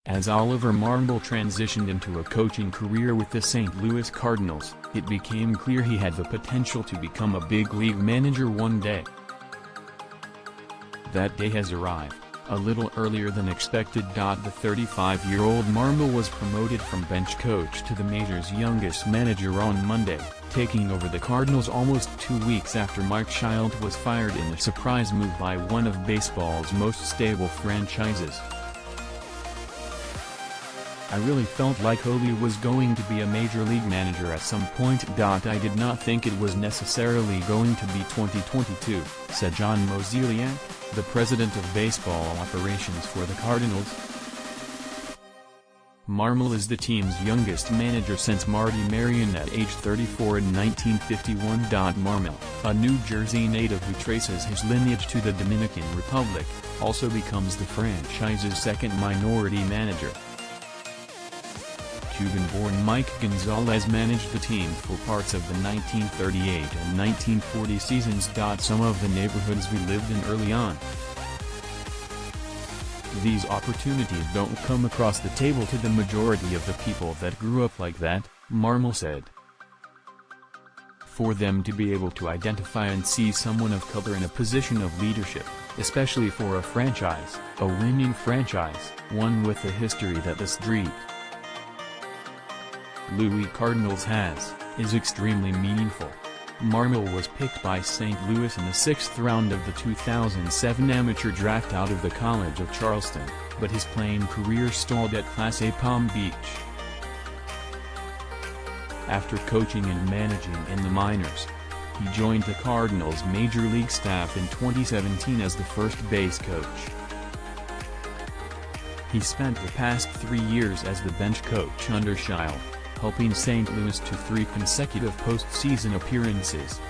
As Oliver Marmol transitioned into a coaching career with the St. Louis Cardinals, it became clear he had the potential to become a big league manager one day. That day has arrived, a little earlier than expected. The 35-year-old Marmol was promoted from bench coach to the major's youngest manager on Monday, taking over the Cardinals almost 2 weeks after Mike Shildt was fired in a surprise move by one of baseball's most stable franchises. "I really felt like Oli was going to be a major league manager at some point. I did not think it was necessarily going to be 2022, said John Mozeliak, the president of baseball operations for the Cardinals. Marmol is the team's youngest manager since Marty Marion at age 34 in 1951. Marmol, a New Jersey native who traces his lineage to the Dominican Republic, also becomes the franchise's second minority manager. Cuban-born Mike Gonzalez managed the team for parts of the 1938 and 1940 seasons. Some of the neighborhoods we lived in early on. These opportunities don't come across the table to the majority of the people that grew up like that," Marmol said. "For them to be able to identify and see someone of color in a position of leadership, especially for a franchise, a winning franchise, one with a history that the St. Louis Cardinals has, is extremely meaningful." Marmol was picked by St. Louis in the 6th round of the 2007 amateur draft out of the College of Charleston, but his playing career stalled at Class A Palm Beach. After coaching and managing in the minors, he joined the Cardinals' major league staff in 2017 as the first base coach. He spent the past 3 years as the bench coach under Shildt, helping St. Louis to 3 consecutive postseason appearances.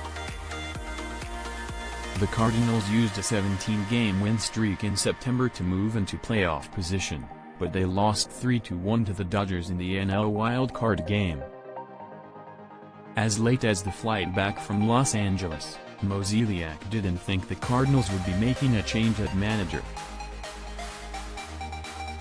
The Cardinals used a 17-game win streak in September to move into playoff position, but they lost 3-1 to the Dodgers in the NL wildcard game. As late as the flight back from Los Angeles, Mozeliak didn't think the Cardinals would be making a change at manager.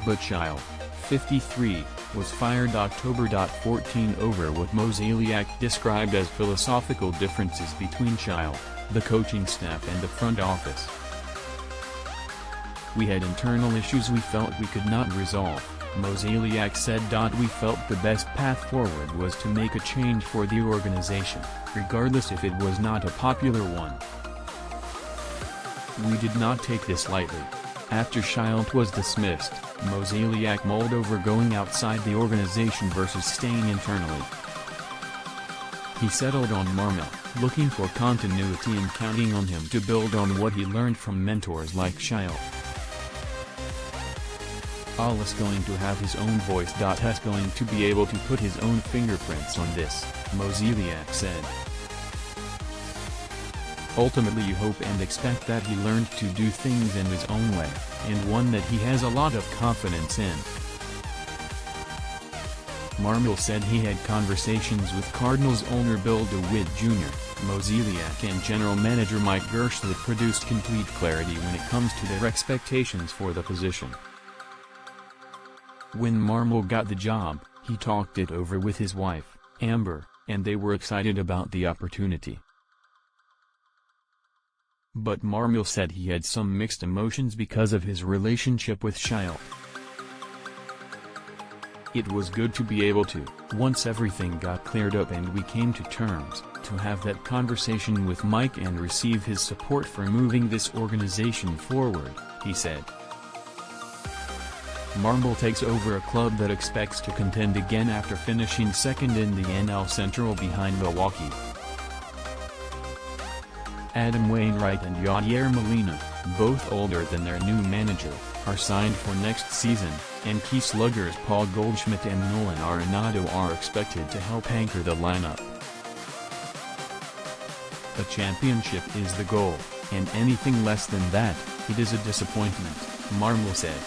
But Shildt, 53, was fired October 14 over what Mozeliak described as philosophical differences between Shildt, the coaching staff and the front office. "We had internal issues we felt we could not resolve," Mozeliak said. "We felt the best path forward was to make a change for the organization, regardless if it was not a popular one. We did not take this lightly." After Shildt was dismissed, Mozeliak mulled over going outside the organization versus staying internally. He settled on Marmol, looking for continuity and counting on him to build on what he learned from mentors like Shildt. "Oli's going to have his own voice. He's going to be able to put his own fingerprints on this," Mozeliak said. "Ultimately you hope and expect that he learned to do things in his own way, and one that he has a lot of confidence in." Marmol said he had conversations with Cardinals owner Bill DeWitt Jr., Mozeliak and general manager Mike Girsch that produced complete clarity when it comes to their expectations for the position. When Marmol got the job, he talked it over with his wife, Amber, and they were excited about the opportunity. But Marmol said he had some mixed emotions because of his relationship with Shildt. "It was good to be able to, once everything got cleared up and we came to terms, to have that conversation with Mike and receive his support for moving this organization forward," he said. Marmol takes over a club that expects to contend again after finishing second in the NL Central behind Milwaukee. Adam Wainwright and Yadier Molina, both older than their new manager, are signed for next season, and key sluggers Paul Goldschmidt and Nolan Arenado are expected to help anchor the lineup. "A championship is the goal, and anything less than that, it is a disappointment," Marmol said.